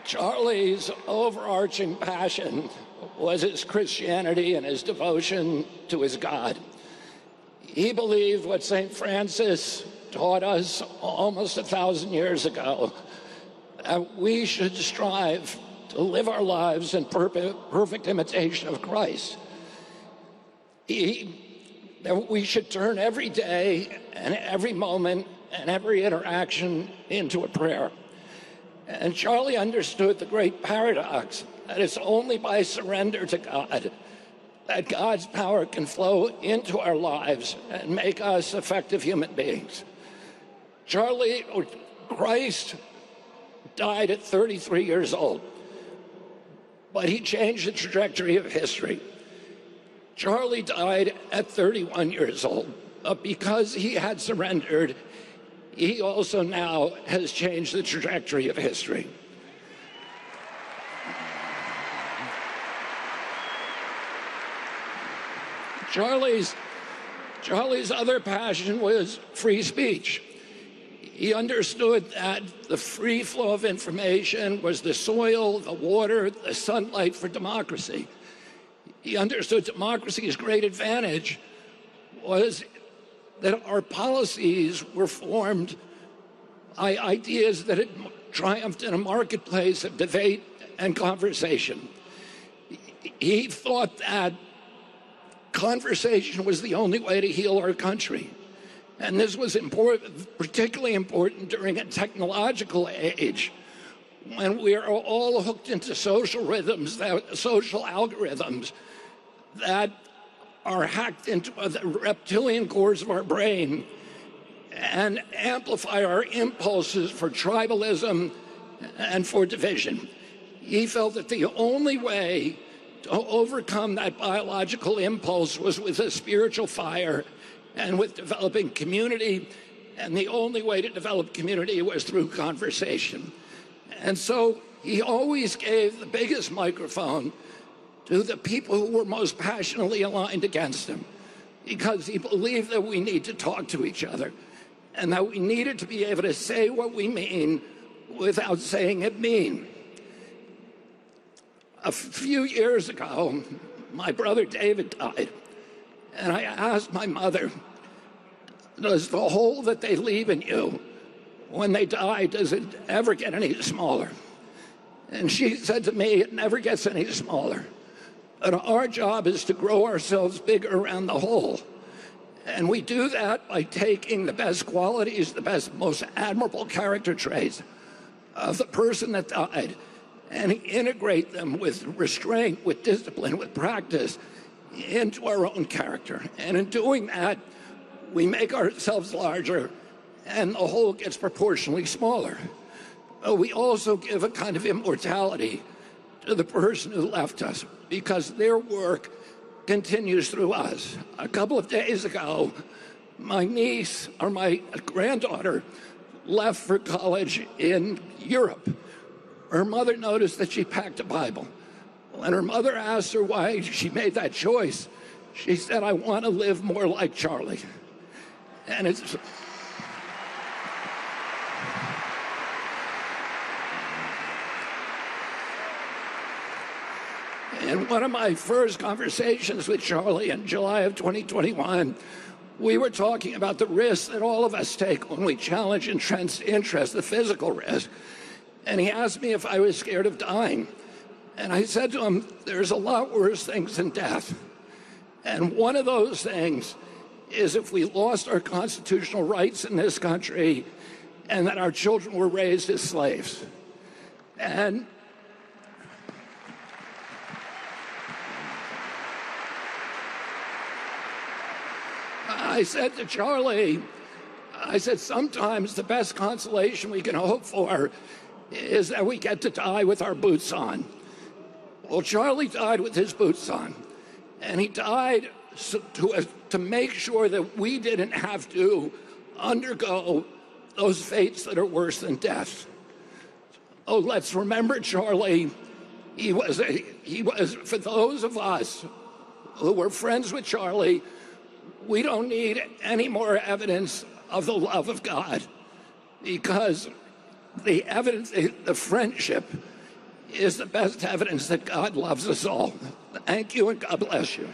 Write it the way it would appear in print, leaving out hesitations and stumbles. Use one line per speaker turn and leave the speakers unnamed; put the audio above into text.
Charlie's overarching passion was his Christianity and his devotion to his God. He believed what St. Francis taught us almost 1,000 years ago, that we should strive to live our lives in perfect imitation of Christ. That we should turn every day and every moment and every interaction into a prayer. And Charlie understood the great paradox that it's only by surrender to God that God's power can flow into our lives and make us effective human beings. Christ died at 33 years old, but he changed the trajectory of history. Charlie died at 31 years old, but because he had surrendered, he also now has changed the trajectory of history. Charlie's other passion was free speech. He understood that the free flow of information was the soil, the water, the sunlight for democracy. He understood democracy's great advantage was that our policies were formed by ideas that had triumphed in a marketplace of debate and conversation. He thought that conversation was the only way to heal our country. And this was particularly important during a technological age when we are all hooked into social algorithms that are hacked into the reptilian cores of our brain and amplify our impulses for tribalism and for division. He felt that the only way to overcome that biological impulse was with a spiritual fire and with developing community, and the only way to develop community was through conversation. And so he always gave the biggest microphone to the people who were most passionately aligned against him, because he believed that we need to talk to each other and that we needed to be able to say what we mean without saying it mean. A few years ago, my brother David died, and I asked my mother, does the hole that they leave in you when they die, does it ever get any smaller? And she said to me, it never gets any smaller. But our job is to grow ourselves bigger around the hole. And we do that by taking the best qualities, the best, most admirable character traits of the person that died and integrate them with restraint, with discipline, with practice into our own character. And in doing that, we make ourselves larger and the whole gets proportionally smaller. But we also give a kind of immortality to the person who left us, because their work continues through us. A couple of days ago, my niece, or my granddaughter, left for college in Europe. Her mother noticed that she packed a Bible. When her mother asked her why she made that choice, she said, I want to live more like Charlie. And it's... In one of my first conversations with Charlie in July of 2021, we were talking about the risks that all of us take when we challenge entrenched interest, the physical risk. And he asked me if I was scared of dying. And I said to him, there's a lot worse things than death. And one of those things is if we lost our constitutional rights in this country and that our children were raised as slaves. And I said to Charlie, I said, sometimes the best consolation we can hope for is that we get to die with our boots on. Well, Charlie died with his boots on, and he died to make sure that we didn't have to undergo those fates that are worse than death. Oh, let's remember Charlie. He was, for those of us who were friends with Charlie, we don't need any more evidence of the love of God, because the evidence, the friendship is the best evidence that God loves us all. Thank you, and God bless you.